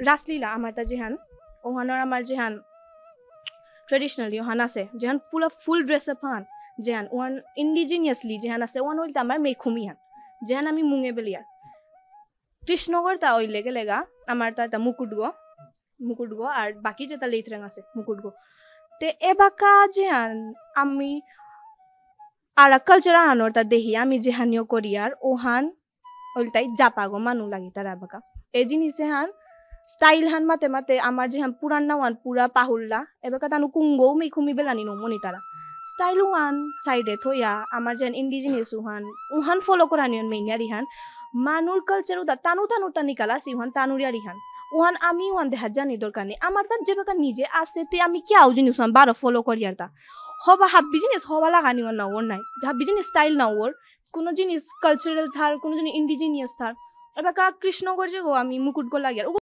রাসলীলা আমার তা যেহান ওহানোর আমার যেহান ট্রেডিশনালি ওহান আছে যেহান পুরা ফুল ড্রেস আপ হান যেহান ওয়ান ইন্ডিজিনিয়াসলি যেহান আছে ওয়ান হইল আমার মেখুমি হান যেহান আমি মুঙে বেলিয়ার কৃষ্ণগড় তা ওই লেগে লেগা আমার তা মুকুট গো আর বাকি যেটা লেথরাং আছে মুকুট গো তে এবাকা যেহান আমি আর কালচার আনোর তা দেখি আমি যেহানিও করিয়ার ওহান ওইটাই জাপাগো মানু লাগি তার এবাকা এই জিনিসে হান স্টাইল হান মাতে মাতে আমার যেহান পুরান না ওয়ান পুরা পাহুল্লা এবাকা তানু কুঙ্গো মেখুমি বেলানি নো মনি তারা স্টাইল ওয়ান সাইডে থইয়া আমার যেন ইন্ডিজিনিয়াস উহান ফলো করানিয়ন মেইনারি হান মানুর কালচার উদা তানু টানি কালা সিহান তানুরিয়ারি হান ওহান আমি ওয়ান দেহা জানি দরকার নেই আমার তার যে বেকা নিজে আছে তে আমি কি আউ জিনিস বারো ফলো করিয়ার তা হবা হাব্বি জিনিস হবা লাগানি না ওর নাই হাব্বি জিনিস স্টাইল না ওর কোনো জিনিস কালচারাল থার কোনো জিনিস ইন্ডিজিনিয়াস থার এবার কৃষ্ণগড় যে গো আমি মুকুট গো লাগিয়ার